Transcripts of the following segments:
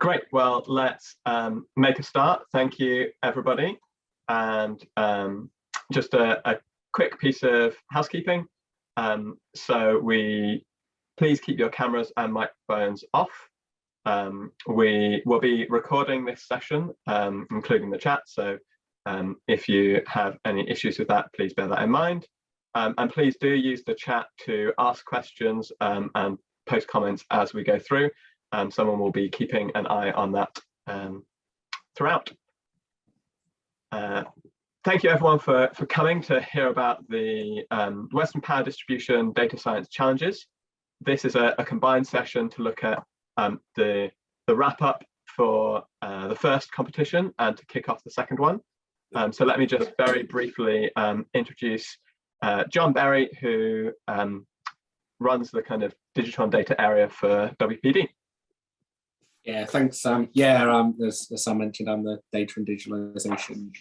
Great. Well, let's make a start. Thank you, everybody. And just a quick piece of housekeeping. Please keep your cameras and microphones off. We will be recording this session, including the chat. So if you have any issues with that, please bear that in mind. And please do use the chat to ask questions and post comments as we go through. Someone will be keeping an eye on that throughout. Thank you everyone for coming to hear about the Western Power Distribution Data Science Challenges. This is a combined session to look at the wrap up for the first competition and to kick off the second one. So let me just very briefly introduce John Berry, who runs the kind of digital and data area for WPD. Yeah, thanks, Sam. Yeah, as Sam mentioned, I'm the data and digitalization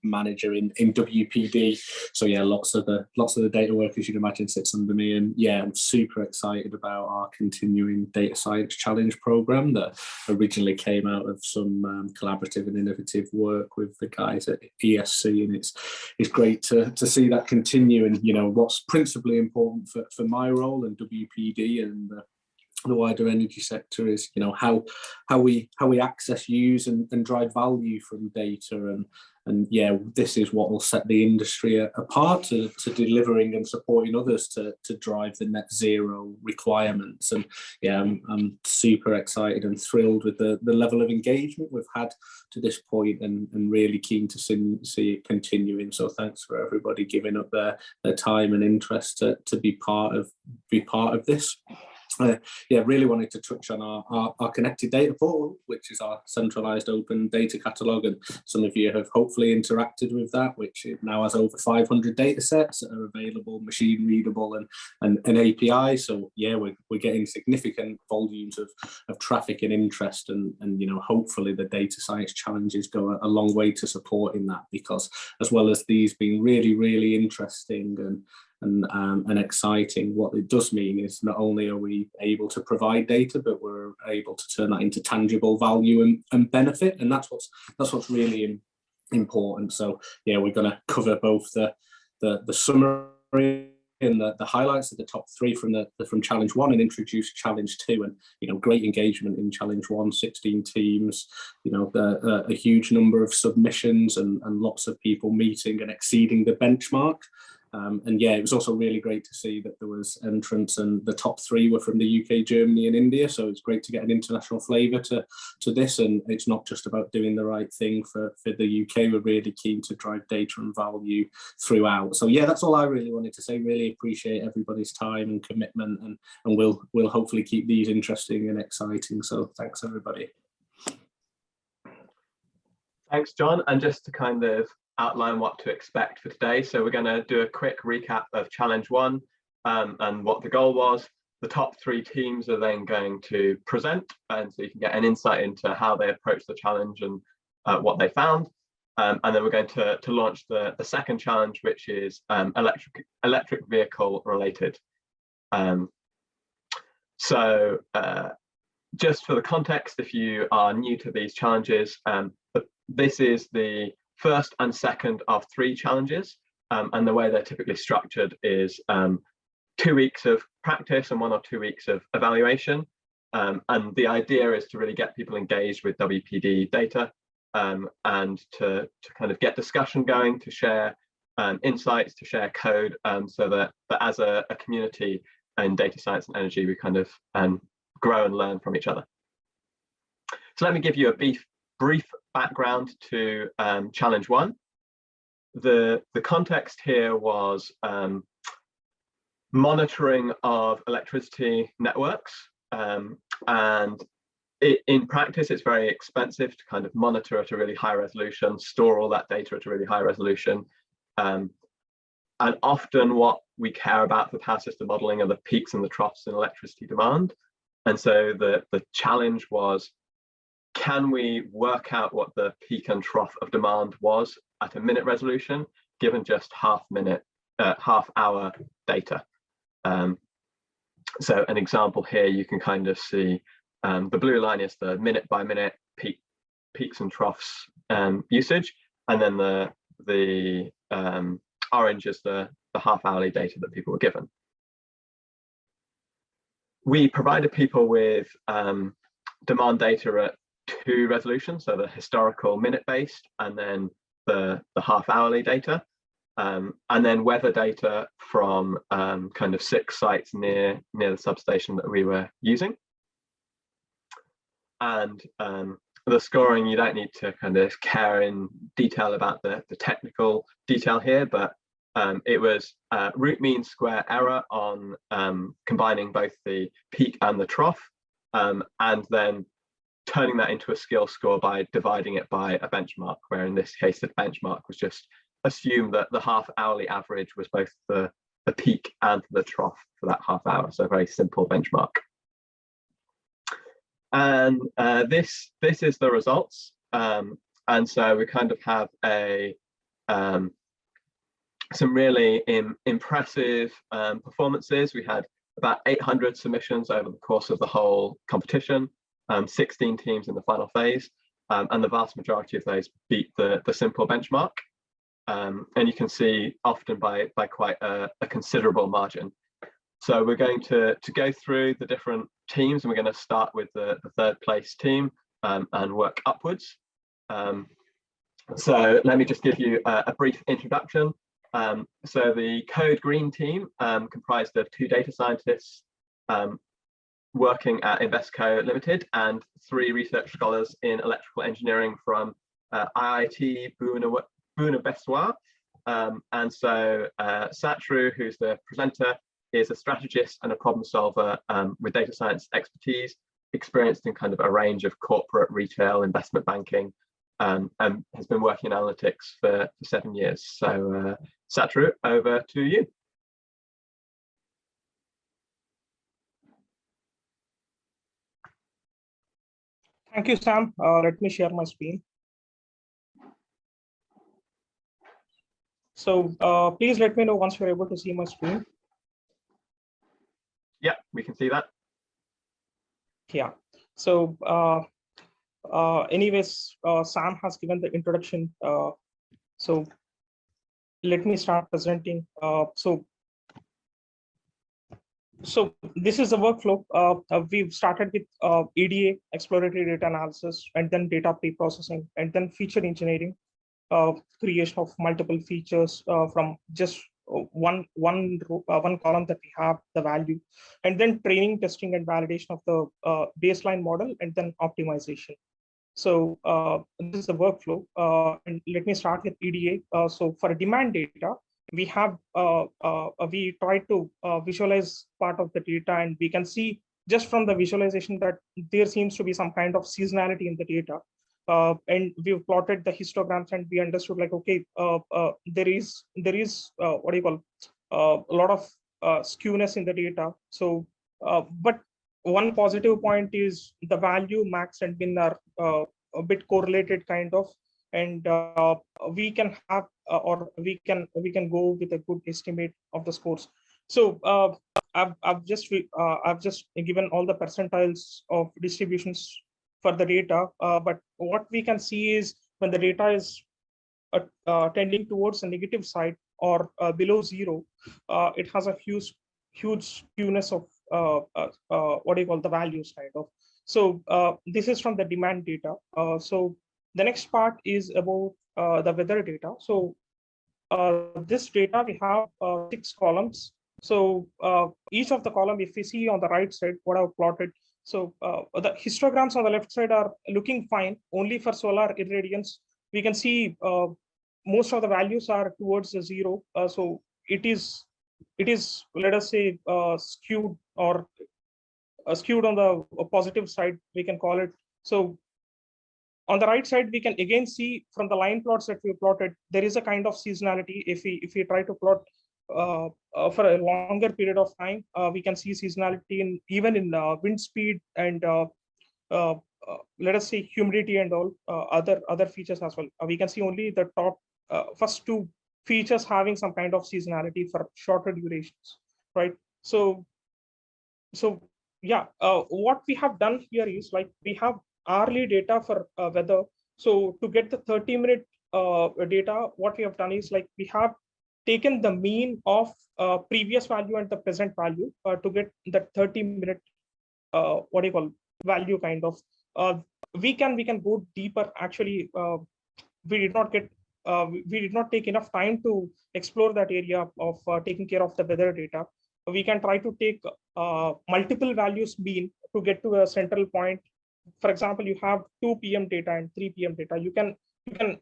manager in WPD. So yeah, lots of the data work, as you can imagine, sits under me. And yeah, I'm super excited about our continuing data science challenge program that originally came out of some collaborative and innovative work with the guys at ESC. And it's great to see that continue. And you know, what's principally important for my role and WPD and the wider energy sector is, you know, how we access, use and drive value from data, and yeah, this is what will set the industry apart to delivering and supporting others to drive the net zero requirements. And yeah, I'm super excited and thrilled with the level of engagement we've had to this point, and really keen to see it continuing. So thanks for everybody giving up their time and interest to be part of this. Yeah, really wanted to touch on our connected data portal, which is our centralized open data catalog, and some of you have hopefully interacted with that, which now has over 500 data sets that are available, machine readable and API. So yeah, we're getting significant volumes of traffic and interest, and you know, hopefully the data science challenges go a long way to supporting that, because as well as these being really interesting and exciting, what it does mean is not only are we able to provide data, but we're able to turn that into tangible value and benefit, and that's what's really important. So yeah, we're going to cover both the summary and the highlights of the top three from challenge one, and introduce challenge two. And you know, great engagement in challenge one, 16 teams, you know, a huge number of submissions and lots of people meeting and exceeding the benchmark. And yeah, it was also really great to see that there was entrants, and the top three were from the UK, Germany and India. So it's great to get an international flavour to this, and it's not just about doing the right thing for the UK. We're really keen to drive data and value throughout. So yeah, that's all I really wanted to say. Really appreciate everybody's time and commitment, and we'll hopefully keep these interesting and exciting. So thanks everybody. Thanks, John. And just to kind of outline what to expect for today. So we're going to do a quick recap of challenge one and what the goal was. The top three teams are then going to present, and so you can get an insight into how they approached the challenge and what they found. And then we're going to launch the second challenge, which is electric vehicle related. Just for the context, if you are new to these challenges, this is the first and second of three challenges, and the way they're typically structured is 2 weeks of practice and 1 or 2 weeks of evaluation, and the idea is to really get people engaged with WPD data, and to kind of get discussion going, to share insights, to share code, so that as a community in data science and energy, we kind of grow and learn from each other. So let me give you a brief background to challenge one. The context here was monitoring of electricity networks, and in practice it's very expensive to kind of monitor at a really high resolution, store all that data at a really high resolution, and often what we care about for power system modeling are the peaks and the troughs in electricity demand. And so the challenge was, can we work out what the peak and trough of demand was at a minute resolution, given just half hour data? So an example here, you can kind of see the blue line is the minute by minute peaks and troughs usage, and then the orange is the half hourly data that people were given. We provided people with demand data at 2 resolutions, so the historical minute based and then the half hourly data, and then weather data from kind of 6 sites near the substation that we were using. And the scoring, you don't need to kind of care in detail about the technical detail here, but it was root mean square error on combining both the peak and the trough, and then turning that into a skill score by dividing it by a benchmark, where in this case the benchmark was just assume that the half hourly average was both the peak and the trough for that half hour, so a very simple benchmark. And this is the results, and so we kind of have a some really impressive performances. We had about 800 submissions over the course of the whole competition, 16 teams in the final phase, and the vast majority of those beat the simple benchmark. And you can see often by quite a considerable margin. So we're going to go through the different teams, and we're going to start with the 3rd place team and work upwards. So let me just give you a brief introduction. So the Code Green team comprised of 2 data scientists working at Invesco Limited and 3 research scholars in electrical engineering from IIT Bhubaneswar. And so Satru, who's the presenter, is a strategist and a problem solver with data science expertise, experienced in kind of a range of corporate, retail, investment banking, and has been working in analytics for 7 years. So Satru, over to you. Thank you, Sam. Let me share my screen. So please let me know once you're able to see my screen. Yeah, we can see that. Yeah. So anyways, Sam has given the introduction. So let me start presenting. So this is the workflow. We've started with EDA, exploratory data analysis, and then data pre-processing, and then feature engineering, creation of multiple features from just one column that we have the value, and then training, testing, and validation of the baseline model, and then optimization. So this is the workflow, and let me start with EDA. So for demand data, we have we try to visualize part of the data, and we can see just from the visualization that there seems to be some kind of seasonality in the data. And we've plotted the histograms, and we understood like, okay, there is what do you call a lot of skewness in the data. So but one positive point is the value max and min are a bit correlated kind of, and we can have or we can go with a good estimate of the scores. So I've just given all the percentiles of distributions for the data, but what we can see is when the data is tending towards the negative side or below 0, it has a huge skewness of what do you call the values kind of. So this is from the demand data. So the next part is about the weather data. So this data, we have 6 columns. So each of the column, if we see on the right side what I've plotted, so the histograms on the left side are looking fine. Only for solar irradiance, we can see most of the values are towards the 0. So it is let us say skewed or skewed on the positive side, we can call it. So on the right side, we can again see from the line plots that we plotted, there is a kind of seasonality. If we try to plot for a longer period of time, we can see seasonality even in wind speed and let us say humidity and all other features as well. We can see only the top first 2 features having some kind of seasonality for shorter durations, right? So yeah, what we have done here is like we have hourly data for weather. So to get the 30-minute data, what we have done is like we have taken the mean of previous value and the present value to get that 30-minute what do you call value kind of. We can go deeper. Actually, we did not get we did not take enough time to explore that area of taking care of the weather data. We can try to take multiple values mean to get to a central point. For example, you have 2 p.m. data and 3 p.m. data. You can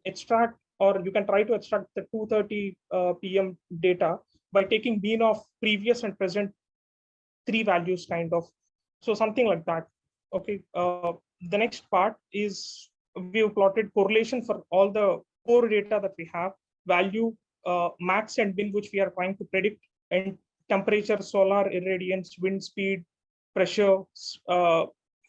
extract, or you can try to extract the 2:30 p.m. data by taking mean of previous and present 3 values kind of. So something like that. Okay. The next part is we've plotted correlation for all the core data that we have, value, max and min, which we are trying to predict, and temperature, solar irradiance, wind speed, pressure,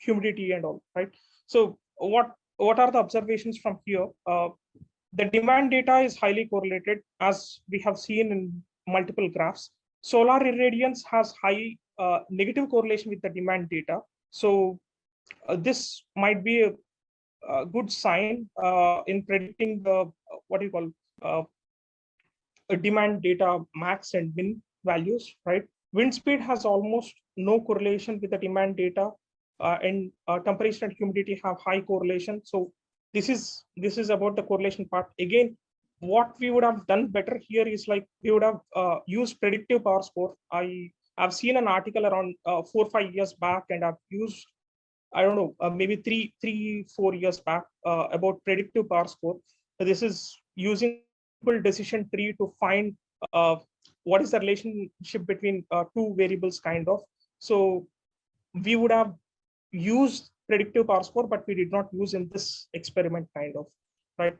humidity, and all, right? So what are the observations from here? The demand data is highly correlated, as we have seen in multiple graphs. Solar irradiance has high negative correlation with the demand data. So this might be a good sign in predicting the what you call demand data max and min values, right? Wind speed has almost no correlation with the demand data, and temperature and humidity have high correlation. So this is about the correlation part. Again, what we would have done better here is like we would have used predictive power score. I've seen an article around 4 or 5 years back, and I've used, I don't know, maybe 4 years back about predictive power score. So this is using decision tree to find what is the relationship between two variables kind of. So we would have used predictive power score, but we did not use in this experiment kind of, right?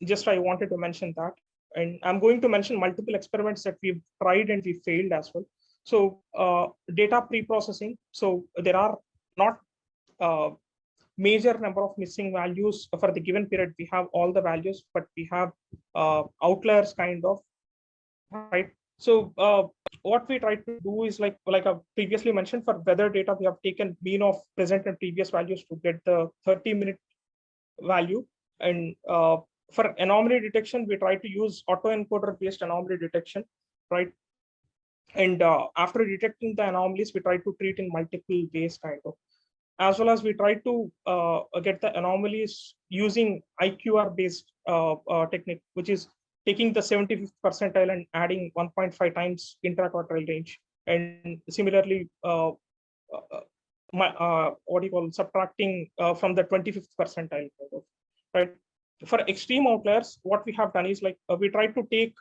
Just I wanted to mention that. And I'm going to mention multiple experiments that we've tried and we failed as well. So data pre-processing. So there are not major number of missing values for the given period. We have all the values, but we have outliers kind of, right? So what we try to do is like I previously mentioned, for weather data, we have taken mean of present and previous values to get the 30-minute value. And for anomaly detection, we try to use autoencoder based anomaly detection, right? And after detecting the anomalies, we try to treat in multiple ways kind of, as well as we try to get the anomalies using IQR based technique, which is taking the 75th percentile and adding 1.5 times intraquartile range. And similarly, what do you call, subtracting from the 25th percentile, right? For extreme outliers, what we have done is like we try to take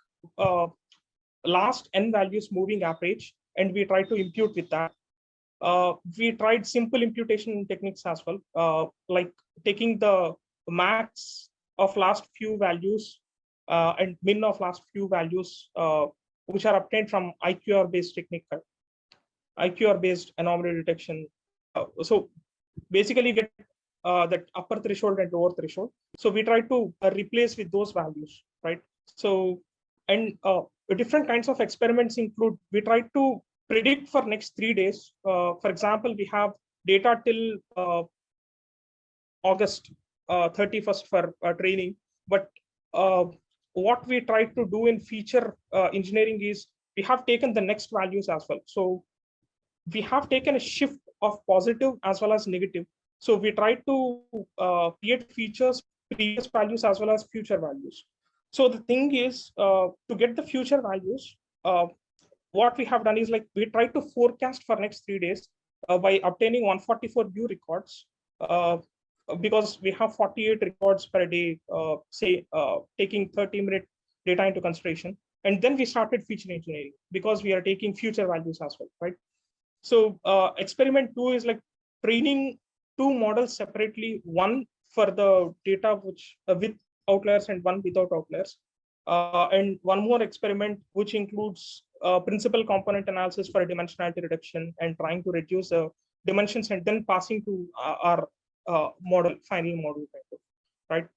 last n values moving average, and we try to impute with that. We tried simple imputation techniques as well, like taking the max of last few values and min of last few values, which are obtained from IQR based technique, IQR based anomaly detection. So basically get that upper threshold and lower threshold. So we try to replace with those values, right? So, and different kinds of experiments include, we try to predict for next 3 days. For example, we have data till August 31st for training. But what we try to do in feature engineering is we have taken the next values as well. So we have taken a shift of positive as well as negative. So we try to create features, previous values as well as future values. So the thing is, to get the future values, what we have done is like we try to forecast for next 3 days by obtaining 144 view records, because we have 48 records per day, say taking 30-minute data into consideration. And then we started feature engineering because we are taking future values as well, right? So experiment 2 is like training 2 models separately, one for the data which with outliers and one without outliers. And one more experiment which includes principal component analysis for dimensionality reduction and trying to reduce the dimensions and then passing to our model, final model, right?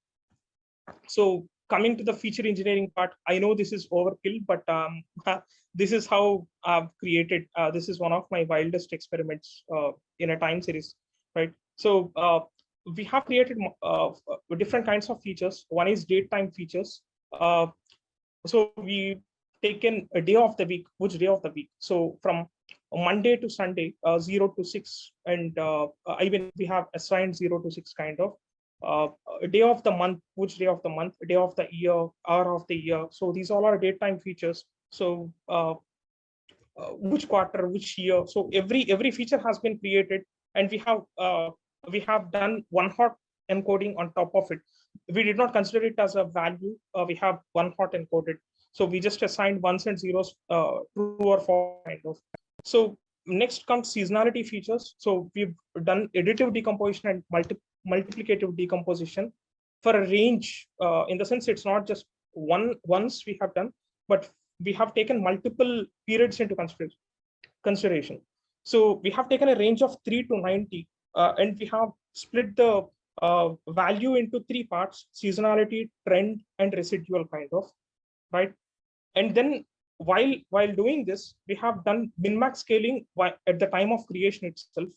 So coming to the feature engineering part, I know this is overkill, but this is how I've created. This is one of my wildest experiments in a time series, right? So we have created different kinds of features. One is date time features. So we taken a day of the week, which day of the week. So from Monday to Sunday, 0 to 6, and even we have assigned 0 to 6 kind of. Day of the month, which day of the month, day of the year, hour of the year. So these all are date time features. So which quarter, which year. So every feature has been created, and we have done one hot encoding on top of it. We did not consider it as a value. We have one hot encoded. So we just assigned ones and zeros, true or false kind of. So next comes seasonality features. So we've done additive decomposition and multiplicative decomposition for a range, in the sense it's not just once we have done, but we have taken multiple periods into consideration. So we have taken a range of 3 to 90, and we have split the value into 3 parts: seasonality, trend, and residual kind of, right? And then while doing this, we have done min-max scaling at the time of creation itself,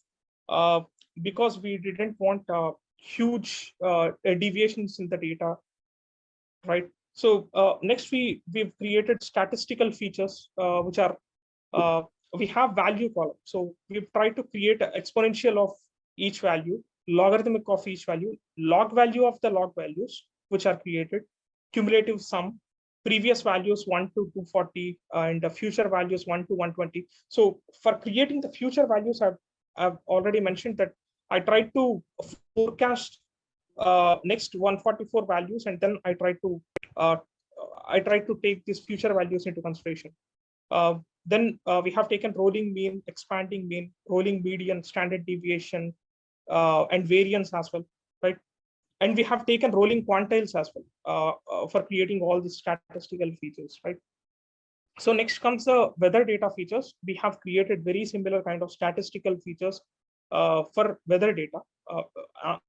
because we didn't want huge deviations in the data, right? So next we've created statistical features, which are we have value column. So we've tried to create an exponential of each value, logarithmic of each value, log value of the log values which are created, cumulative sum, previous values 1 to 240, and the future values 1 to 120. So for creating the future values, I've already mentioned that I tried to forecast next 144 values, and then I tried to take these future values into consideration. Then we have taken rolling mean, expanding mean, rolling median, standard deviation, and variance as well, right? And we have taken rolling quantiles as well for creating all these statistical features, right? So next comes the weather data features. We have created very similar kind of statistical features for weather data.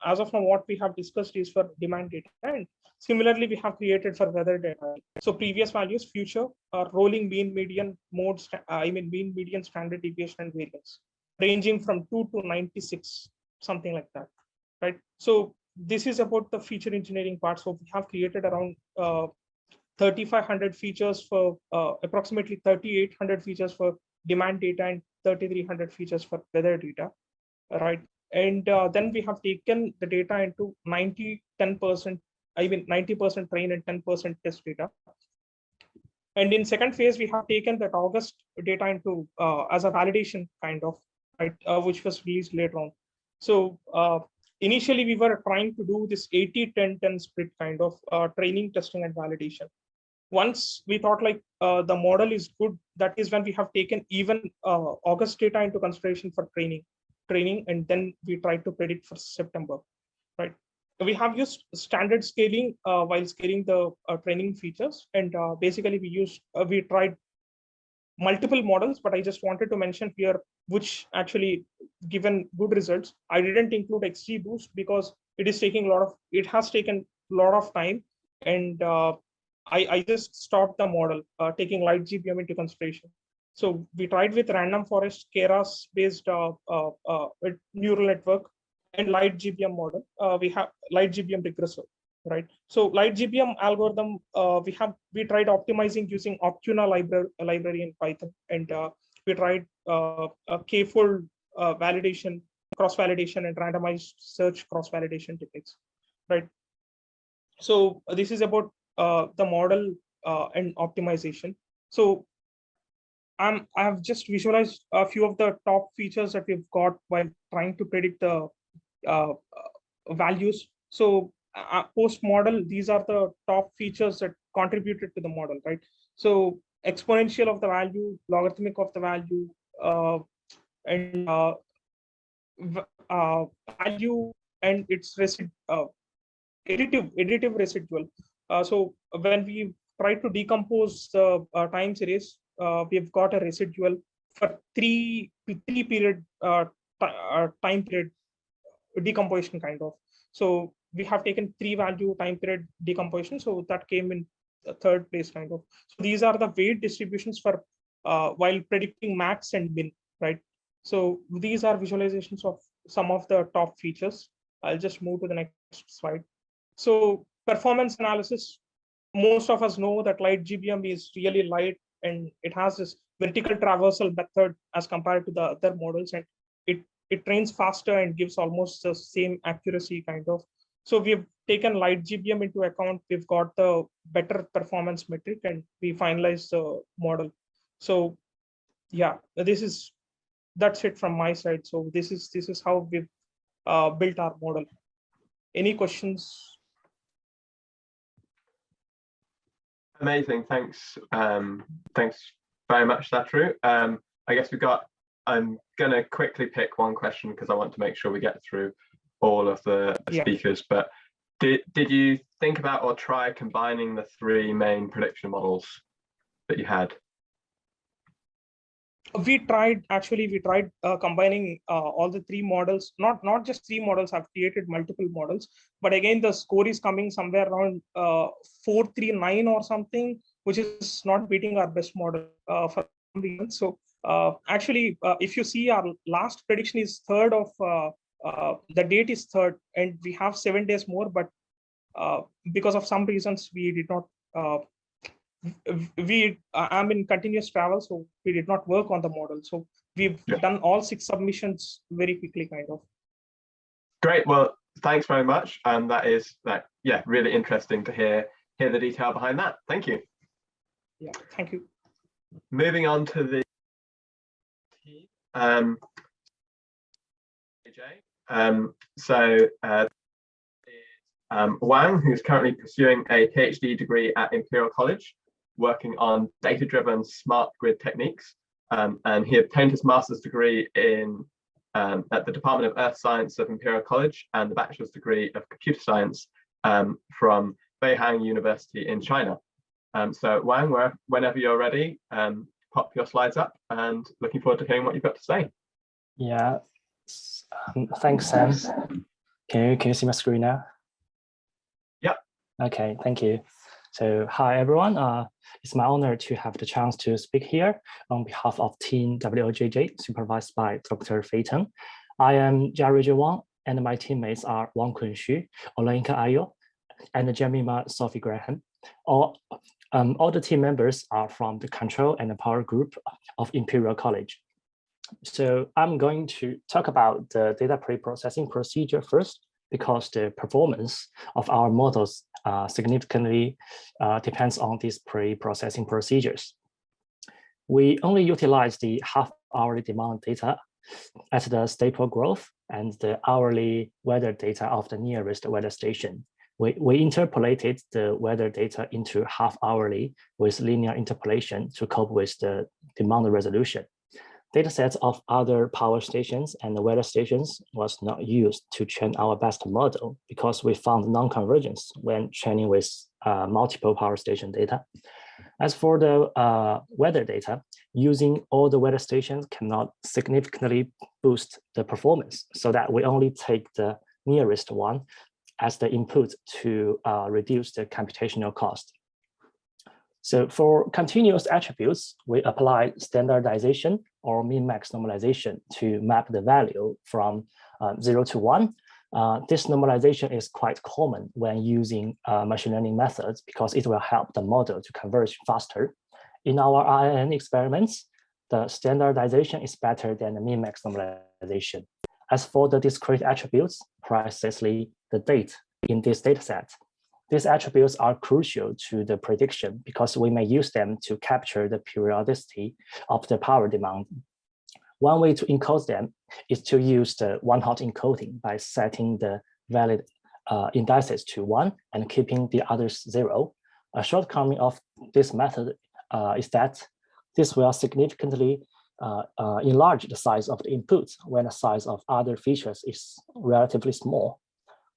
As of now, what we have discussed is for demand data, and similarly we have created for weather data. So previous values, future, rolling mean, median, mean, median, standard deviation, and variance, ranging from 2 to 96, something like that, right? So this is about the feature engineering part. So we have created around 3,500 features for approximately 3,800 features for demand data and 3,300 features for weather data, right? And then we have taken the data into 10%, 90% train and 10% test data. And in second phase, we have taken that August data into as a validation kind of, right, which was released later on. So initially, we were trying to do this 80-10-10 split kind of training, testing, and validation. Once we thought like the model is good, that is when we have taken even August data into consideration for training, and then we tried to predict for September, right? We have used standard scaling while scaling the training features, and basically we tried multiple models, but I just wanted to mention here which actually given good results. I didn't include XGBoost because it has taken a lot of time, and I just stopped the model, taking light GBM into consideration. So we tried with random forest Keras based neural network and light GBM model. We have light GBM regressor, right? So light GBM algorithm, we tried optimizing using Optuna library in Python, and we tried k-fold validation, cross-validation, and randomized search cross-validation techniques, right? So this is about the model and optimization. So I have just visualized a few of the top features that we've got while trying to predict the values. So post model, these are the top features that contributed to the model, right? So exponential of the value, logarithmic of the value, and value and its additive residual. So when we try to decompose the time series, we've got a residual for three period time period decomposition kind of. So we have taken 3-value time period decomposition. So that came in the third place kind of. So these are the weight distributions for while predicting max and min, right? So these are visualizations of some of the top features. I'll just move to the next slide. So performance analysis, most of us know that light GBM is really light and it has this vertical traversal method as compared to the other models, and it trains faster and gives almost the same accuracy kind of. So we've taken light GBM into account. We've got the better performance metric and we finalized the model. So yeah, that's it from my side. So this is how we've built our model. Any questions? Amazing, thanks. Thanks very much, Satru. I guess I'm gonna quickly pick one question because I want to make sure we get through all of the speakers, but did you think about or try combining the 3 main prediction models that you had? We tried combining all the 3 models, not just 3 models. I've created multiple models, but again the score is coming somewhere around 439 or something, which is not beating our best model for some reason. So actually if you see, our last prediction is 3rd of the date is 3rd and we have 7 days more, but because of some reasons we did not I'm in continuous travel, so we did not work on the model. So we've done all 6 submissions very quickly kind of. Great, well, thanks very much. And that is really interesting to hear the detail behind that. Thank you. Yeah, thank you. Moving on to the Wang, who's currently pursuing a PhD degree at Imperial College, working on data-driven smart grid techniques. And he obtained his master's degree at the Department of Earth Science of Imperial College and the bachelor's degree of computer science from Beihang University in China. So Wang, whenever you're ready, pop your slides up and looking forward to hearing what you've got to say. Yeah, thanks, Sam. Can you see my screen now? Yep. Okay, thank you. So hi, everyone. It's my honor to have the chance to speak here on behalf of Team WOJJ, supervised by Dr. Fei Teng. I am Jiarui Wang, and my teammates are Wang Kunxu, Olenka Ayo, and Jemima Sophie Graham. All the team members are from the control and the power group of Imperial College. So I'm going to talk about the data pre-processing procedure first, because the performance of our models significantly depends on these pre-processing procedures. We only utilize the half-hourly demand data at the staple growth and the hourly weather data of the nearest weather station. We interpolated the weather data into half-hourly with linear interpolation to cope with the demand resolution. Datasets of other power stations and the weather stations was not used to train our best model because we found non-convergence when training with multiple power station data. As for the weather data, using all the weather stations cannot significantly boost the performance, so that we only take the nearest one as the input to reduce the computational cost. So for continuous attributes, we apply standardization or min-max normalization to map the value from 0 to 1. This normalization is quite common when using machine learning methods because it will help the model to converge faster. In our RNN experiments, the standardization is better than the min-max normalization. As for the discrete attributes, precisely the date in this dataset, these attributes are crucial to the prediction because we may use them to capture the periodicity of the power demand. One way to encode them is to use the one-hot encoding by setting the valid indices to 1 and keeping the others 0. A shortcoming of this method is that this will significantly enlarge the size of the input when the size of other features is relatively small.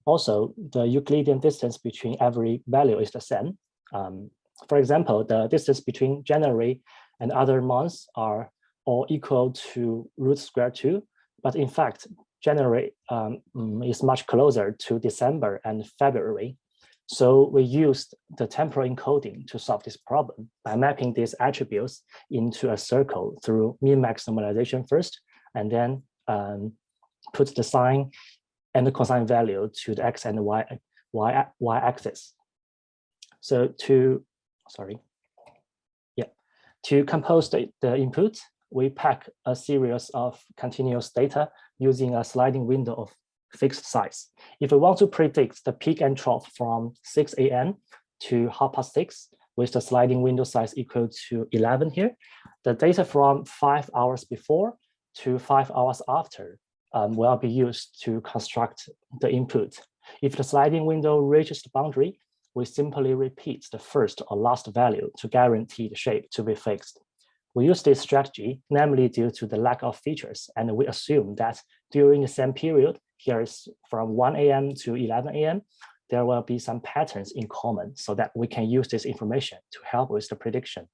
Also, the Euclidean distance between every value is the same. For example, the distance between January and other months are all equal to √2, but in fact, January is much closer to December and February. So we used the temporal encoding to solve this problem by mapping these attributes into a circle through min-max normalization first, and then put the sine and the cosine value to the x and the y axis. So to compose the input, we pack a series of continuous data using a sliding window of fixed size. If we want to predict the peak and trough from 6 a.m. to 6:30 with the sliding window size equal to 11 here, the data from 5 hours before to 5 hours after will be used to construct the input. If the sliding window reaches the boundary, we simply repeat the first or last value to guarantee the shape to be fixed. We use this strategy, namely due to the lack of features, and we assume that during the same period, here is from 1 a.m. to 11 a.m., there will be some patterns in common so that we can use this information to help with the prediction.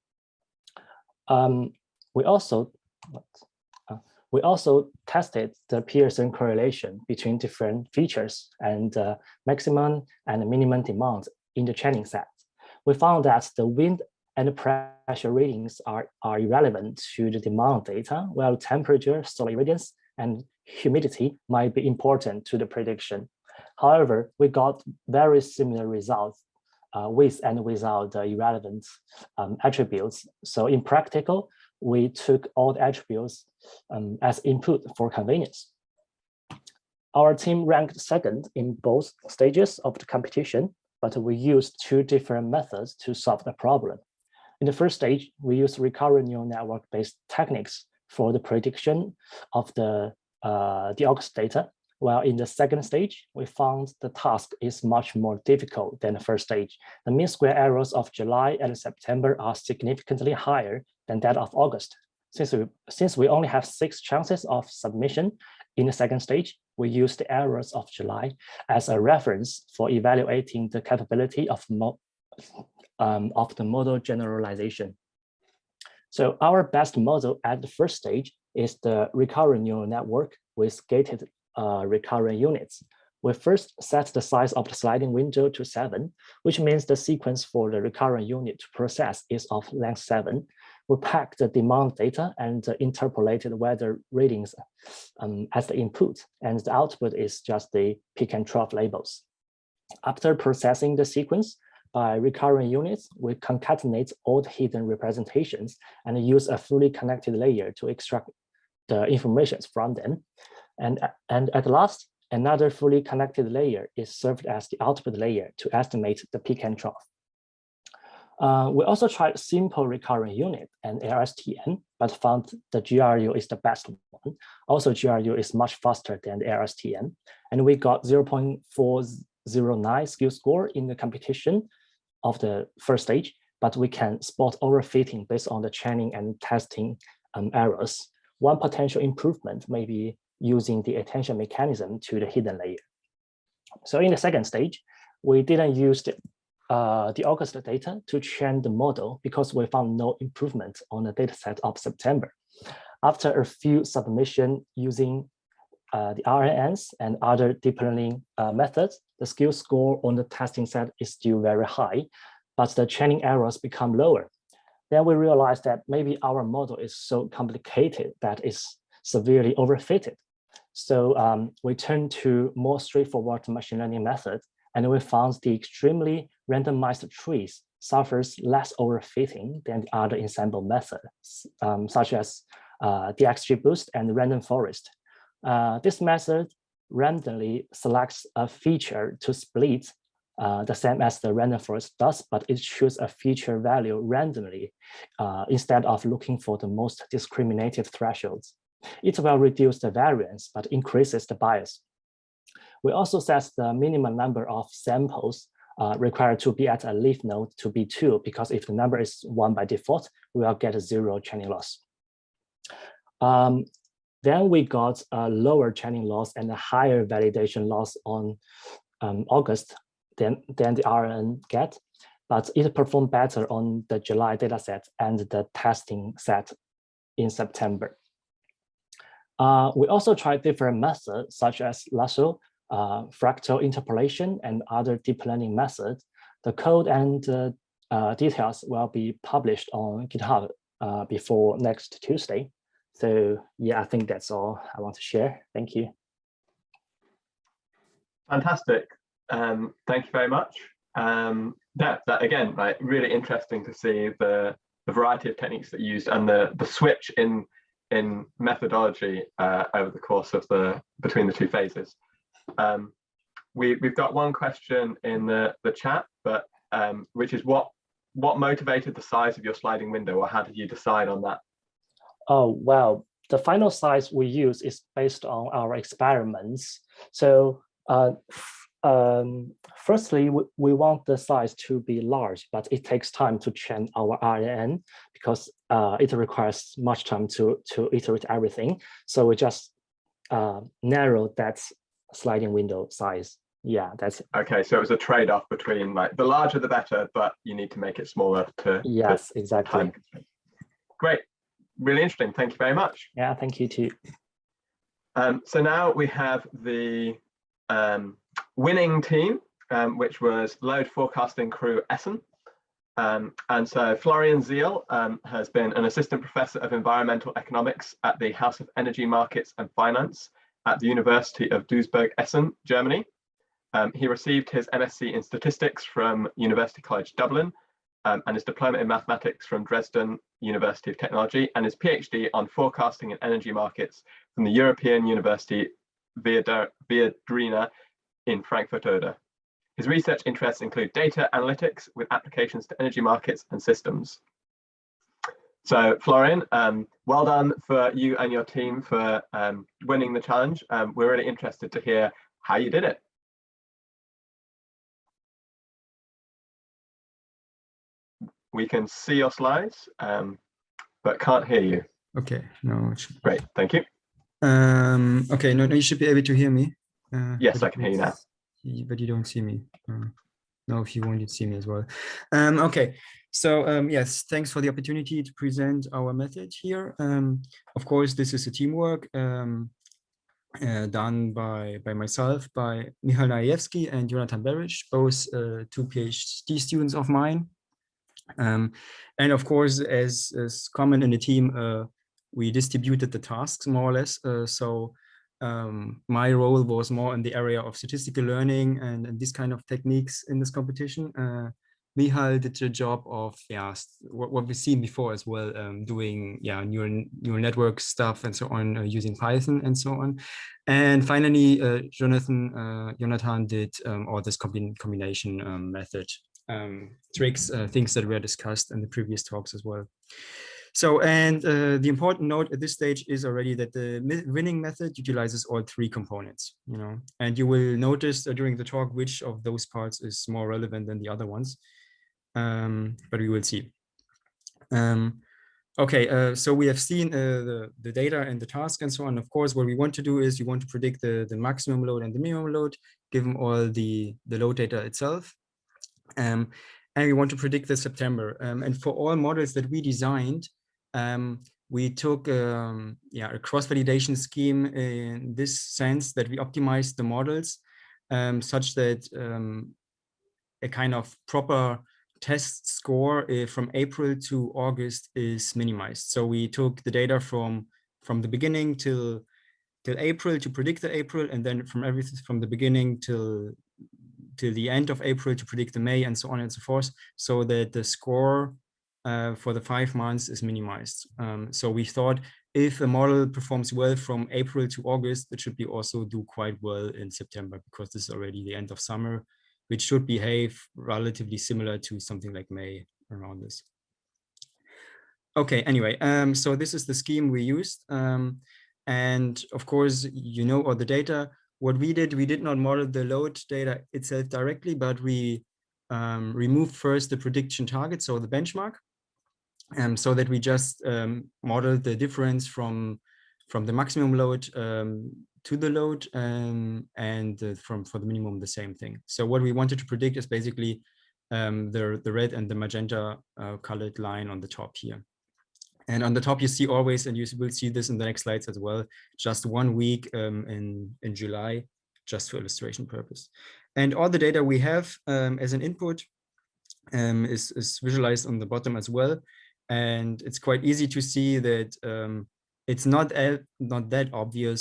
We also tested the Pearson correlation between different features and maximum and minimum demand in the training set. We found that the wind and pressure readings are irrelevant to the demand data, while temperature, solar irradiance, and humidity might be important to the prediction. However, we got very similar results with and without the irrelevant attributes. So in practical, we took all the attributes as input for convenience. Our team ranked second in both stages of the competition, but we used 2 different methods to solve the problem. In the first stage, we used recurrent neural network-based techniques for the prediction of the August data, while in the second stage, we found the task is much more difficult than the first stage. The mean square errors of July and September are significantly higher than that of August. Since we only have 6 chances of submission in the second stage, we use the errors of July as a reference for evaluating the capability of the model generalization. So our best model at the first stage is the recurrent neural network with gated recurrent units. We first set the size of the sliding window to 7, which means the sequence for the recurrent unit to process is of length 7. We pack the demand data and interpolated weather readings as the input, and the output is just the peak and trough labels. After processing the sequence by recurrent units, we concatenate all the hidden representations and use a fully connected layer to extract the information from them. And at last, another fully connected layer is served as the output layer to estimate the peak and trough. We also tried simple recurrent unit and ARSTM, but found the GRU is the best one. Also, GRU is much faster than the ARSTM, and we got 0.409 skill score in the competition of the first stage, but we can spot overfitting based on the training and testing errors. One potential improvement may be using the attention mechanism to the hidden layer. So in the second stage, we didn't use the August data to train the model because we found no improvement on the dataset of September. After a few submissions using the RNNs and other deep learning methods, the skill score on the testing set is still very high, but the training errors become lower. Then we realized that maybe our model is so complicated that it's severely overfitted. So we turned to more straightforward machine learning methods, and we found the extremely randomized trees suffers less overfitting than the other ensemble methods, such as DXGBoost and random forest. This method randomly selects a feature to split the same as the random forest does, but it chooses a feature value randomly instead of looking for the most discriminated thresholds. It will reduce the variance, but increases the bias. We also set the minimum number of samples required to be at a leaf node to be 2, because if the number is 1 by default, we will get a 0 training loss. Then we got a lower training loss and a higher validation loss on August than the RNN get, but it performed better on the July dataset and the testing set in September. We also tried different methods such as lasso, fractal interpolation, and other deep learning methods. The code and details will be published on GitHub before next Tuesday. So yeah, I think that's all I want to share. Thank you. Fantastic. Thank you very much. That again, right, really interesting to see the variety of techniques that you used and the switch in methodology over the course of between the two phases. We've got one question in the chat, but which is what motivated the size of your sliding window, or how did you decide on that? Oh, well, the final size we use is based on our experiments. So firstly, we want the size to be large, but it takes time to train our RNN because it requires much time to iterate everything. So we just narrow that sliding window size. Yeah, that's it. Okay, so it was a trade-off between like the larger the better, but you need to make it smaller to yes, exactly. Great, really interesting. Thank you very much. Yeah, thank you too. So now we have the winning team, which was Load Forecasting Crew Essen. And so Florian Ziel has been an assistant professor of environmental economics at the House of Energy Markets and Finance at the University of Duisburg-Essen, Germany. He received his MSc in statistics from University College Dublin and his diploma in mathematics from Dresden University of Technology, and his PhD on forecasting and energy markets from the European University Viadrina in Frankfurt-Oder. His research interests include data analytics with applications to energy markets and systems. So Florian, well done for you and your team for winning the challenge. We're really interested to hear how you did it. We can see your slides, but can't hear you. Okay, no. Great, thank you. Okay, no, you should be able to hear me. Yes, I can hear you now. But you don't see me. No, if you want, you'd see me as well. Okay, so yes, thanks for the opportunity to present our method here. Of course, this is a teamwork done by myself, by Michal Najewski and Jonathan Berish, both two PhD students of mine. And of course, as common in the team, we distributed the tasks more or less. So my role was more in the area of statistical learning and this kind of techniques in this competition. Michal did the job of what we've seen before as well, doing neural network stuff and so on, using Python and so on. And finally, Jonathan did all this combination method tricks, things that were discussed in the previous talks as well. So, and the important note at this stage is already that the winning method utilizes all three components, and you will notice during the talk which of those parts is more relevant than the other ones, but we will see. Okay, so we have seen the data and the task and so on. Of course, what we want to do is we want to predict the maximum load and the minimum load, given all the load data itself. And we want to predict the September. And for all models that we designed, we took a cross-validation scheme in this sense that we optimized the models such that a kind of proper test score from April to August is minimized. So we took the data from the beginning till April to predict the April, and then from the beginning till the end of April to predict the May, and so on and so forth, so that the score for the 5 months is minimized. So we thought if a model performs well from April to August, it should be also do quite well in September, because this is already the end of summer, which should behave relatively similar to something like May around this. Okay, anyway, so this is the scheme we used. And of course, all the data. What we did not model the load data itself directly, but we removed first the prediction target, so the benchmark, so that we just modeled the difference from the maximum load to the load, and for the minimum, the same thing. So what we wanted to predict is basically the red and the magenta colored line on the top here. And on the top, you see always, and you will see this in the next slides as well, just 1 week in July, just for illustration purpose. And all the data we have as an input is visualized on the bottom as well. And it's quite easy to see that it's not that obvious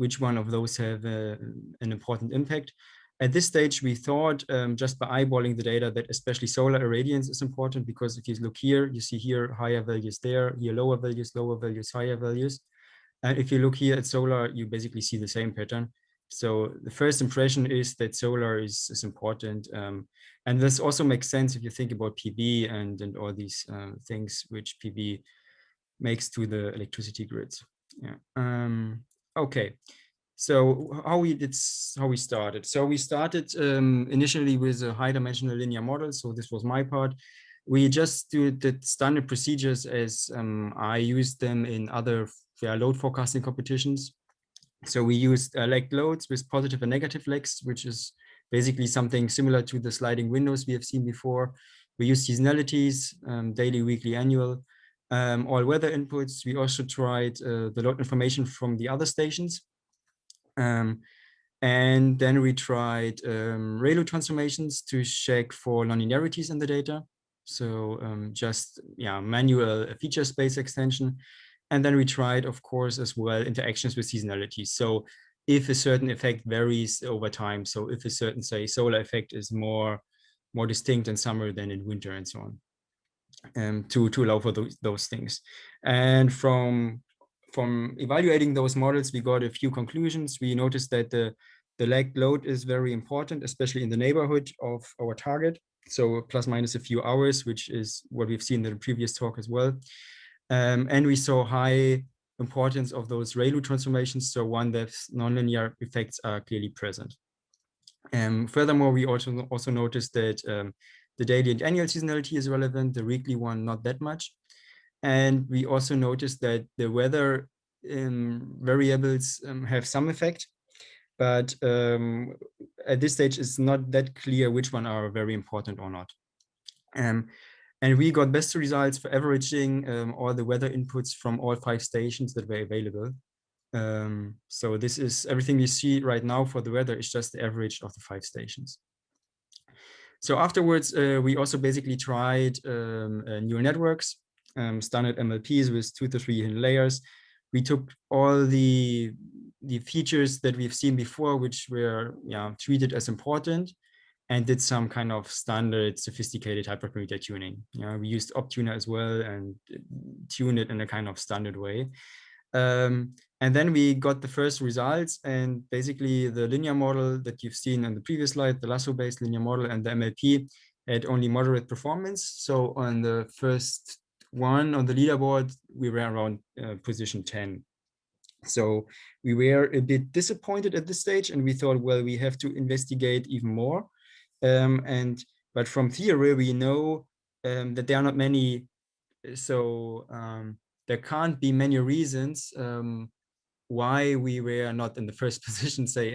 which one of those have an important impact. At this stage, we thought just by eyeballing the data that especially solar irradiance is important, because if you look here, you see here higher values there, here lower values, higher values. And if you look here at solar, you basically see the same pattern. So the first impression is that solar is important. And this also makes sense if you think about PV and all these things which PV makes to the electricity grids. Yeah. Okay. So how we started. So we started initially with a high dimensional linear model. So this was my part. We just did standard procedures as I used them in other load forecasting competitions. So we used lag loads with positive and negative lags, which is basically something similar to the sliding windows we have seen before. We used seasonalities, daily, weekly, annual, all weather inputs. We also tried the load information from the other stations. And then we tried ReLU transformations to check for nonlinearities in the data. So just manual feature space extension. And then we tried, of course, as well, interactions with seasonality. So if a certain effect varies over time, so if a certain, say, solar effect is more distinct in summer than in winter and so on, to allow for those things. And from evaluating those models, we got a few conclusions. We noticed that the lag load is very important, especially in the neighborhood of our target. So plus minus a few hours, which is what we've seen in the previous talk as well. And we saw high importance of those ReLU transformations. So one, that nonlinear effects are clearly present. Furthermore, we also noticed that the daily and annual seasonality is relevant, the weekly one, not that much. And we also noticed that the weather variables have some effect, but at this stage, it's not that clear which one are very important or not. And we got best results for averaging all the weather inputs from all 5 stations that were available. So this is everything you see right now for the weather is just the average of the 5 stations. So afterwards, we also basically tried neural networks, standard MLPs with 2 to 3 hidden layers. We took all the features that we've seen before, which were treated as important, and did some kind of standard sophisticated hyperparameter tuning. We used OpTuner as well and tuned it in a kind of standard way. And then we got the first results, and basically the linear model that you've seen in the previous slide, the lasso-based linear model, and the MLP had only moderate performance. So on the first one on the leaderboard, we were around position 10. So we were a bit disappointed at this stage, and we thought, well, we have to investigate even more. But from theory, we know that there are not many, so there can't be many reasons why we were not in the first position, say,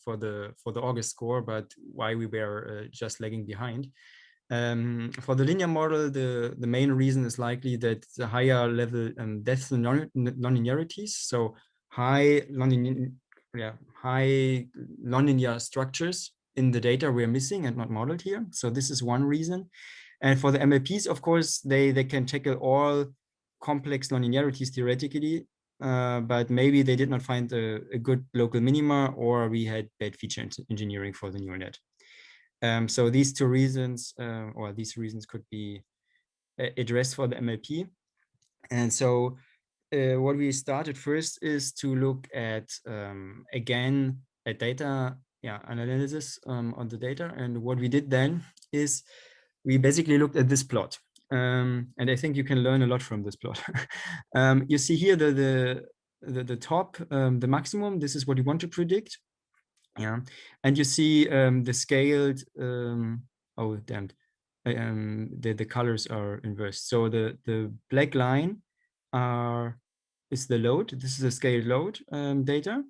for the August score, but why we were just lagging behind. For the linear model, the main reason is likely that the higher level depth nonlinearities, so high nonlinear structures in the data we're missing and not modeled here. So this is one reason. And for the MLPs, of course, they can tackle all complex nonlinearities theoretically, but maybe they did not find a good local minima, or we had bad feature engineering for the neural net. So these 2 reasons, or these reasons could be addressed for the MLP. And so what we started first is to look at, again, at data analysis on the data. And what we did then is we basically looked at this plot. And I think you can learn a lot from this plot. You see here the top, the maximum, this is what you want to predict. And you see the scaled, oh damn, the colors are inverse. So the black line is the load. This is a scaled load data.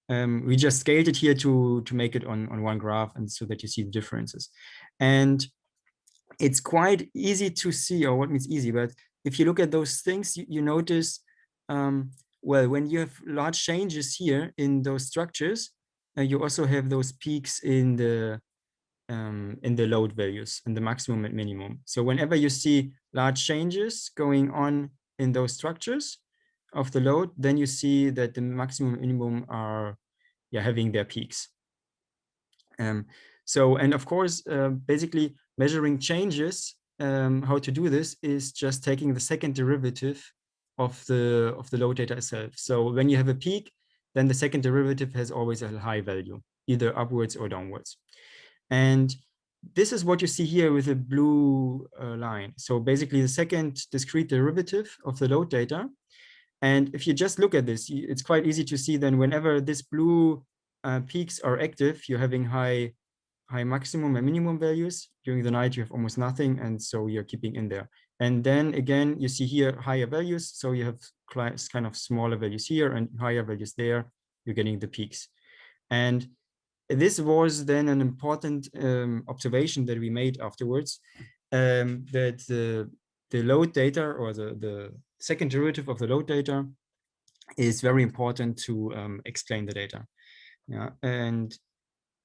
We just scaled it here to make it on one graph, and so that you see the differences. And it's quite easy to see, or what means easy, but if you look at those things, you notice, well, when you have large changes here in those structures, you also have those peaks in the load values and the maximum and minimum. So whenever you see large changes going on in those structures of the load, then you see that the maximum and minimum are having their peaks. So, and of course, basically measuring changes, how to do this is just taking the second derivative of the load data itself. So when you have a peak, then the second derivative has always a high value, either upwards or downwards. And this is what you see here with the blue line. So basically the second discrete derivative of the load data. And if you just look at this, it's quite easy to see then whenever this blue peaks are active, you're having high maximum and minimum values. During the night, you have almost nothing. And so you're keeping in there. And then again, you see here higher values. So you have kind of smaller values here and higher values there. You're getting the peaks. And this was then an important observation that we made afterwards, that the load data, or the second derivative of the load data, is very important to explain the data. Yeah, and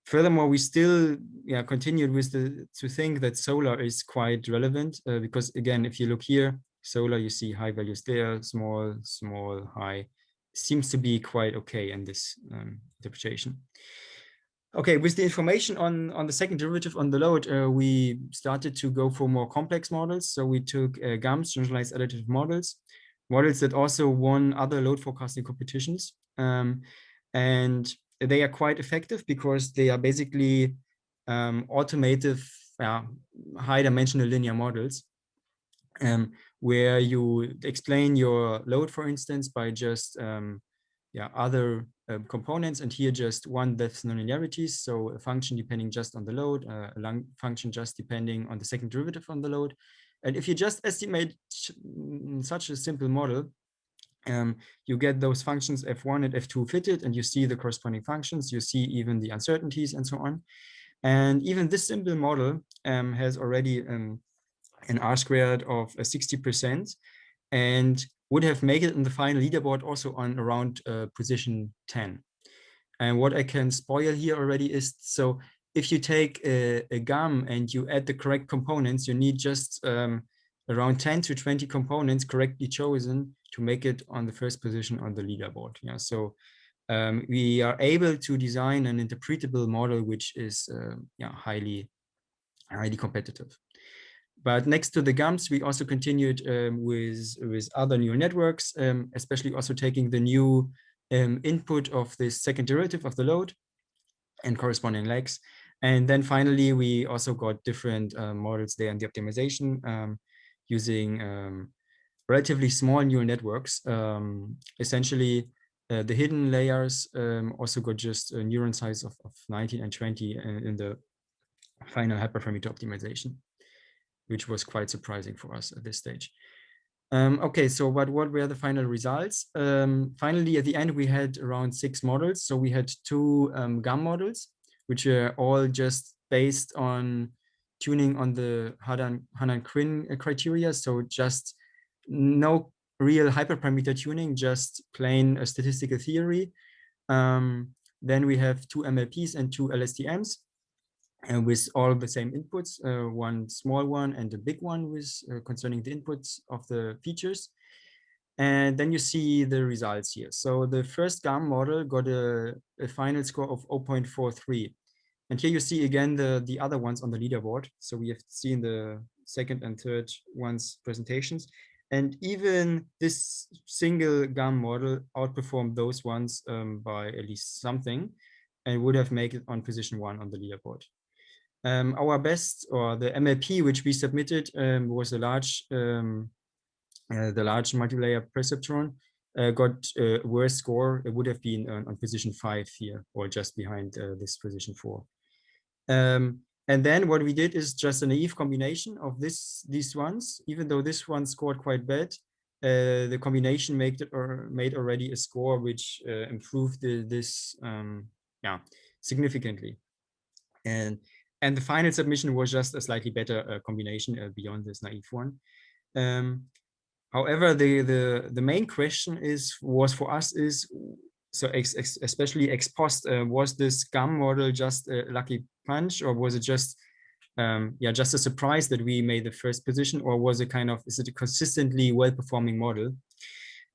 furthermore, we still continued with to think that solar is quite relevant, because again, if you look here, solar, you see high values there, small, high, seems to be quite okay in this interpretation. Okay, with the information on the second derivative on the load, we started to go for more complex models. So we took GAMS, generalized additive models that also won other load forecasting competitions. And they are quite effective because they are basically automative, high dimensional linear models, where you explain your load, for instance, by just other components, and here just one depth nonlinearities, so a function depending just on the load, a function just depending on the second derivative on the load. And if you just estimate such a simple model, you get those functions f1 and f2 fitted, and you see the corresponding functions, you see even the uncertainties and so on. And even this simple model has already an R² of 60%, and would have made it in the final leaderboard also on around position 10. And what I can spoil here already is, so if you take a GAM and you add the correct components, you need just around 10 to 20 components correctly chosen to make it on the first position on the leaderboard. Yeah, so we are able to design an interpretable model which is highly competitive. But next to the GAMS, we also continued with other neural networks, especially also taking the new input of this second derivative of the load and corresponding legs. And then finally, we also got different models there in the optimization using relatively small neural networks. Essentially, the hidden layers also got just a neuron size of 19 and 20 in the final hyperparameter optimization, which was quite surprising for us at this stage. Okay, so what were the final results? Finally, at the end, we had around 6 models. So we had 2 GAM models, which are all just based on tuning on the Hanan-Quinn criteria. So just no real hyperparameter tuning, just plain statistical theory. Then we have 2 MLPs and 2 LSTMs. And with all of the same inputs, one small one and a big one with concerning the inputs of the features. And then you see the results here. So the first GAM model got a final score of 0.43. And here you see again the other ones on the leaderboard. So we have seen the second and third ones presentations. And even this single GAM model outperformed those ones by at least something, and would have made it on position 1 on the leaderboard. Our best, or the MLP which we submitted, was a large, the large multi-layer perceptron, got a worse score. It would have been on position 5 here, or just behind this position 4. And then what we did is just a naive combination of these ones. Even though this one scored quite bad, the combination made already a score which improved this significantly. And the final submission was just a slightly better combination beyond this naive one. However, the main question was for us is, so especially ex post, was this GAM model just a lucky punch, or was it just just a surprise that we made the first position, or was it is it a consistently well-performing model?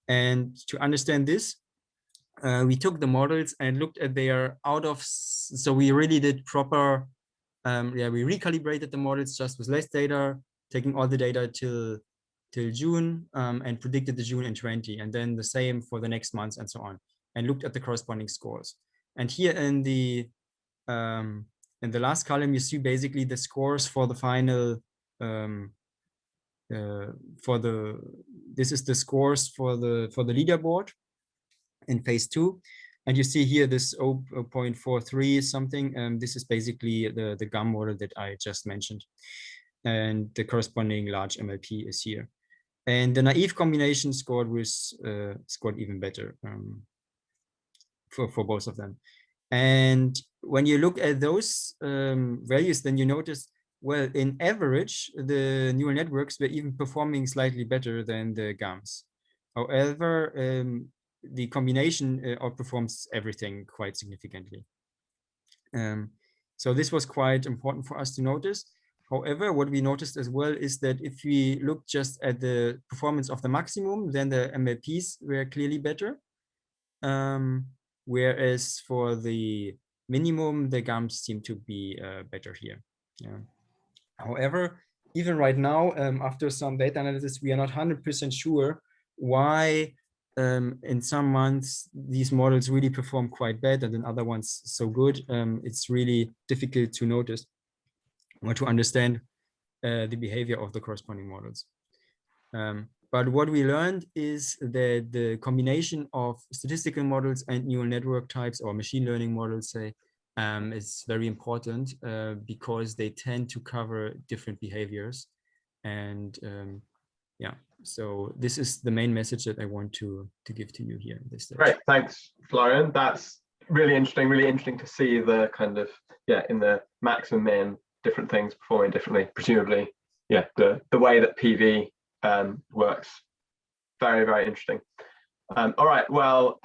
And to understand this, we took the models and looked at their so we really did proper, we recalibrated the models just with less data, taking all the data till June, and predicted the June in 20, and then the same for the next months and so on, and looked at the corresponding scores. And here in the last column, you see basically the scores for the final, this is the scores for the leaderboard in phase 2. And you see here this 0.43 something, this is basically the GAM model that I just mentioned. And the corresponding large MLP is here. And the naive combination scored even better for both of them. And when you look at those values, then you notice, well, in average, the neural networks were even performing slightly better than the GAMs. However, the combination outperforms everything quite significantly. So this was quite important for us to notice. However, what we noticed as well is that if we look just at the performance of the maximum, then the MLPs were clearly better. Whereas for the minimum, the GAMs seem to be better here. Yeah. However, even right now, after some data analysis, we are not 100% sure why in some months these models really perform quite bad and in other ones so good. It's really difficult to notice or to understand the behavior of the corresponding models. But what we learned is that the combination of statistical models and neural network types, or machine learning models, say, is very important because they tend to cover different behaviors. And so this is the main message that I want to give to you here in this stage. Great, thanks, Florian. That's really interesting to see the kind of, in the max and min, different things performing differently, presumably, the way that PV works. Very, very interesting. All right, well,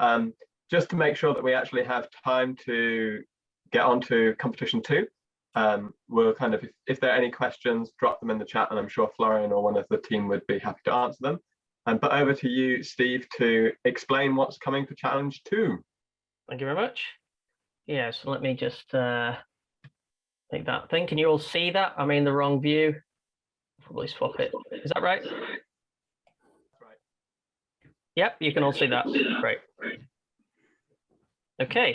just to make sure that we actually have time to get on to competition 2, we'll kind of, if there are any questions, drop them in the chat, and I'm sure Florian or one of the team would be happy to answer them. But over to you, Steve, to explain what's coming for challenge 2. Thank you very much. Yeah, so let me just take that thing. Can you all see that? I'm in the wrong view. Probably swap it. Is that right? Right. Yep, you can all see that. Great. Okay,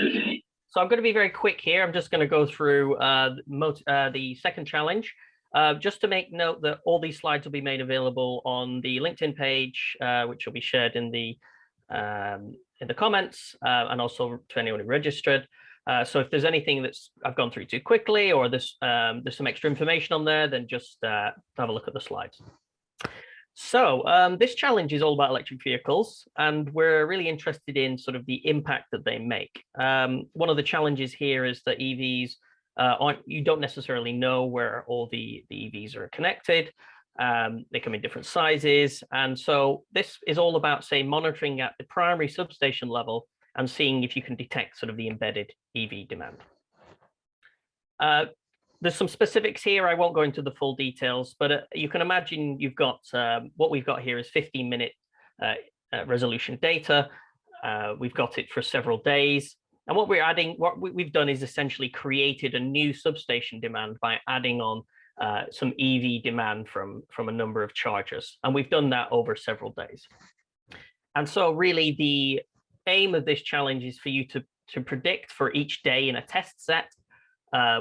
so I'm going to be very quick here. I'm just going to go through the second challenge. Just to make note that all these slides will be made available on the LinkedIn page, which will be shared in the comments, and also to anyone who registered. So if there's anything that's I've gone through too quickly, or there's some extra information on there, then just have a look at the slides. So this challenge is all about electric vehicles, and we're really interested in sort of the impact that they make. One of the challenges here is that EVs you don't necessarily know where all the EVs are connected. They come in different sizes, and so this is all about, say, monitoring at the primary substation level and seeing if you can detect sort of the embedded EV demand. There's some specifics here. I won't go into the full details, but you can imagine you've got what we've got here is 15-minute resolution data. We've got it for several days. And what we've done is essentially created a new substation demand by adding on some EV demand from a number of chargers. And we've done that over several days. And so really the aim of this challenge is for you to predict for each day in a test set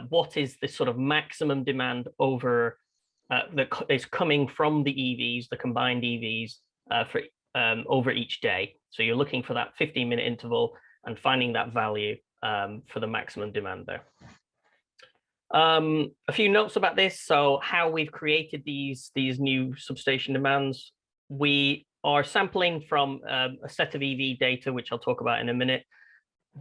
what is the sort of maximum demand over that is coming from the EVs, the combined EVs for over each day. So you're looking for that 15-minute interval and finding that value for the maximum demand there. A few notes about this. So how we've created these new substation demands. We are sampling from a set of EV data, which I'll talk about in a minute,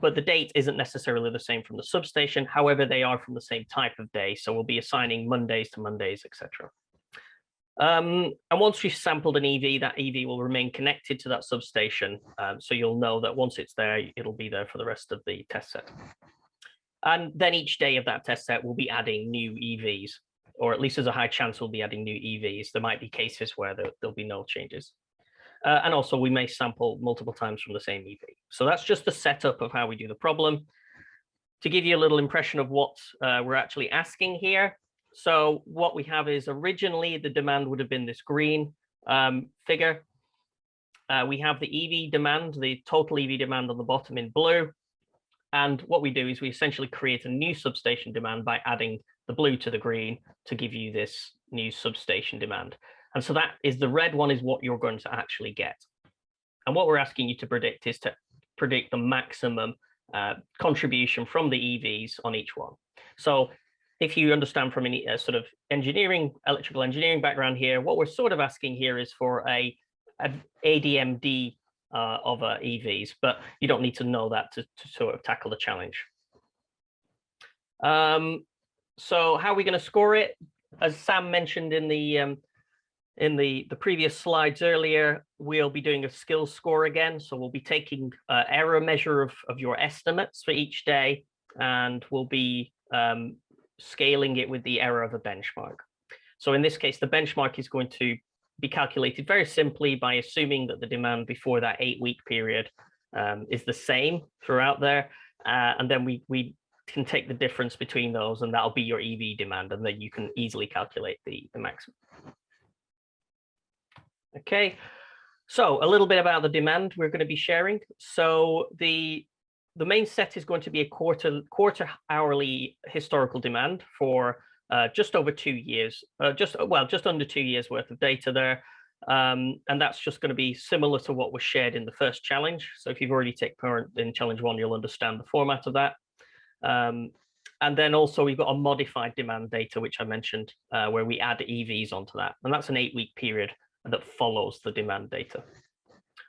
but the date isn't necessarily the same from the substation. However, they are from the same type of day. So we'll be assigning Mondays to Mondays, etc. And once we've sampled an EV, that EV will remain connected to that substation. So you'll know that once it's there, it'll be there for the rest of the test set. And then each day of that test set, we'll be adding new EVs, or at least there's a high chance we'll be adding new EVs. There might be cases where there'll be no changes. And also we may sample multiple times from the same EV. So that's just the setup of how we do the problem. To give you a little impression of what we're actually asking here. So what we have is originally the demand would have been this green figure. We have the EV demand, the total EV demand on the bottom in blue. And what we do is we essentially create a new substation demand by adding the blue to the green to give you this new substation demand. And so that is the red one is what you're going to actually get. And what we're asking you to predict is to predict the maximum contribution from the EVs on each one. So if you understand from any sort of electrical engineering background here, what we're sort of asking here is for an ADMD of EVs, but you don't need to know that to sort of tackle the challenge. So how are we going to score it? As Sam mentioned in the previous slides earlier, we'll be doing a skills score again. So we'll be taking error measure of your estimates for each day, and we'll be scaling it with the error of a benchmark. So in this case, the benchmark is going to be calculated very simply by assuming that the demand before that 8-week period is the same throughout there. And then we can take the difference between those, and that'll be your EV demand, and then you can easily calculate the maximum. Okay, so a little bit about the demand we're going to be sharing. So the main set is going to be a quarter hourly historical demand for just over 2 years, just under 2 years worth of data there. And that's just going to be similar to what was shared in the first challenge. So if you've already taken part in challenge 1, you'll understand the format of that. And then also we've got a modified demand data, which I mentioned, where we add EVs onto that. And that's an 8-week period that follows the demand data.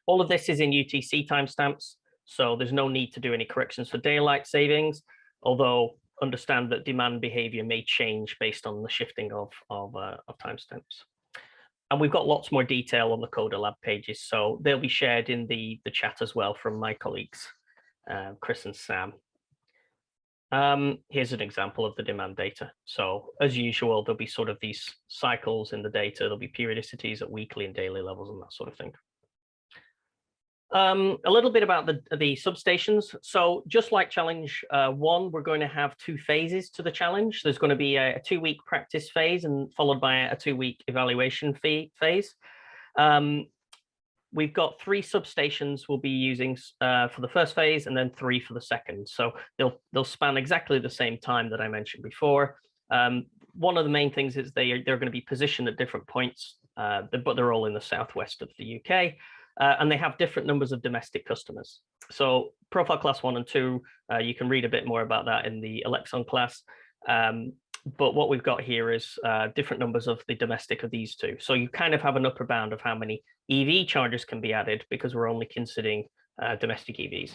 All of this is in UTC timestamps, so there's no need to do any corrections for daylight savings, although understand that demand behavior may change based on the shifting of timestamps. And we've got lots more detail on the Coda Lab pages, so they'll be shared in the chat as well from my colleagues, Chris and Sam. Here's an example of the demand data. So as usual, there'll be sort of these cycles in the data. There'll be periodicities at weekly and daily levels and that sort of thing. A little bit about the substations. So just like challenge 1, we're going to have 2 phases to the challenge. There's going to be a 2-week practice phase and followed by a 2-week evaluation phase. We've got 3 substations we'll be using for the first phase, and then 3 for the second. So they'll span exactly the same time that I mentioned before. One of the main things is they're going to be positioned at different points, but they're all in the southwest of the UK. And they have different numbers of domestic customers. So profile class 1 and 2, you can read a bit more about that in the Elexon class. But what we've got here is different numbers of the domestic of these 2. So you kind of have an upper bound of how many EV chargers can be added, because we're only considering domestic EVs.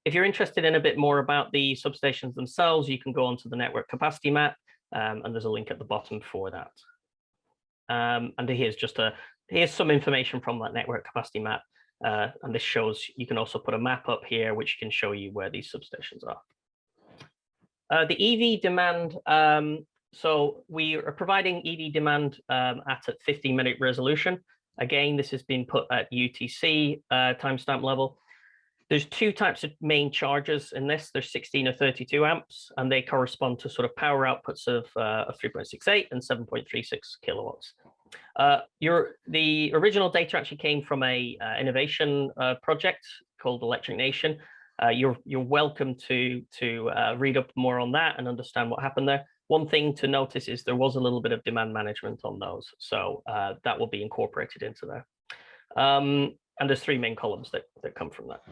If you're interested in a bit more about the substations themselves, you can go onto the network capacity map, and there's a link at the bottom for that. And here's some information from that network capacity map. And this shows, you can also put a map up here, which can show you where these substations are. The EV demand, so we are providing EV demand at a 15-minute resolution. Again, this has been put at UTC timestamp level. There's 2 types of main chargers in this. There's 16 or 32 amps, and they correspond to sort of power outputs of 3.68 and 7.36 kilowatts. The original data actually came from a innovation project called Electric Nation. You're welcome to read up more on that and understand what happened there. One thing to notice is there was a little bit of demand management on those, so that will be incorporated into there. And there's 3 main columns that come from that.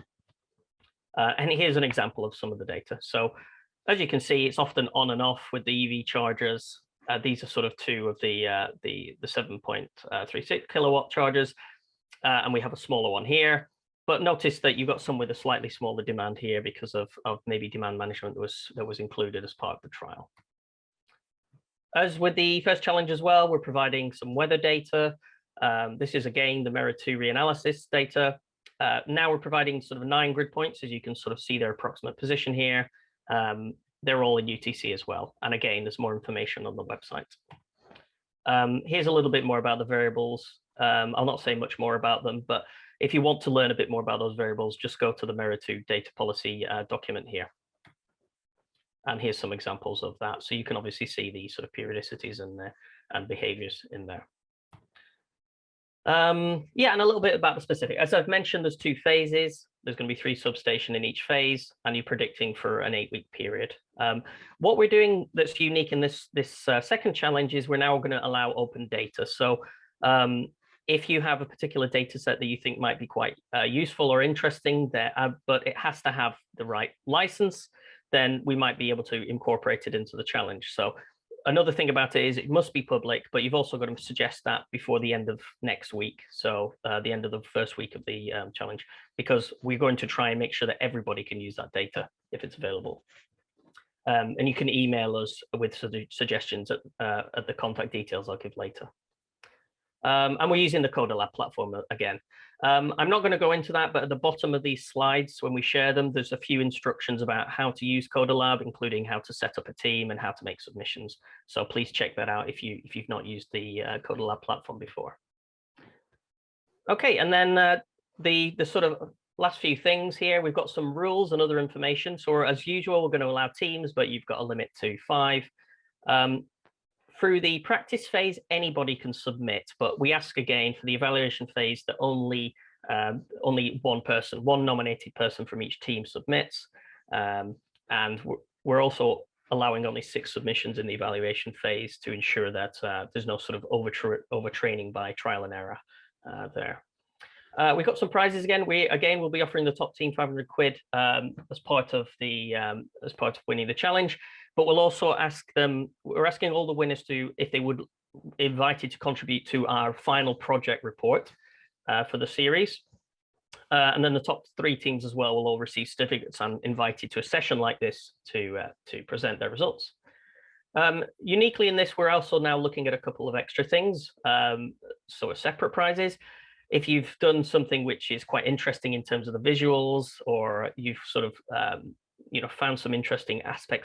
And here's an example of some of the data. So as you can see, it's often on and off with the EV chargers. These are sort of 2 of the 7.36 kilowatt chargers, and we have a smaller one here. But notice that you've got some with a slightly smaller demand here because of maybe demand management that was included as part of the trial. As with the first challenge as well, we're providing some weather data. This is again the MERA2 reanalysis data. Now we're providing sort of 9 grid points, as you can sort of see their approximate position here. They're all in UTC as well. And again, there's more information on the website. Here's a little bit more about the variables. I'll not say much more about them, but if you want to learn a bit more about those variables, just go to the MERA2 data policy document here. And here's some examples of that. So you can obviously see the sort of periodicities and behaviors in there. Yeah, and a little bit about the specific. As I've mentioned, there's 2 phases. There's going to be 3 substations in each phase, and you're predicting for an 8-week period. What we're doing that's unique in this second challenge is we're now going to allow open data. So if you have a particular data set that you think might be quite useful or interesting there, but it has to have the right license, then we might be able to incorporate it into the challenge. So another thing about it is it must be public, but you've also got to suggest that before the end of next week. So the end of the first week of the challenge, because we're going to try and make sure that everybody can use that data if it's available. And you can email us with suggestions at the contact details I'll give later. And we're using the CodaLab platform again. I'm not going to go into that, but at the bottom of these slides, when we share them, there's a few instructions about how to use CodaLab, including how to set up a team and how to make submissions. So please check that out if you've not used the CodaLab platform before. Okay, and then the sort of last few things here, we've got some rules and other information. So as usual, we're going to allow teams, but you've got a limit to 5. Through the practice phase, anybody can submit, but we ask again for the evaluation phase that only one nominated person from each team submits. And we're also allowing only 6 submissions in the evaluation phase to ensure that there's no sort of overtraining by trial and error there. We've got some prizes again. We'll be offering the top team 500 quid as part of winning the challenge. But we'll also we're asking all the winners if they would invited to contribute to our final project report for the series. And then the top 3 teams as well will all receive certificates and invited to a session like this to present their results. Uniquely in this, we're also now looking at a couple of extra things, so separate prizes. If you've done something which is quite interesting in terms of the visuals, or you've sort of found some interesting aspects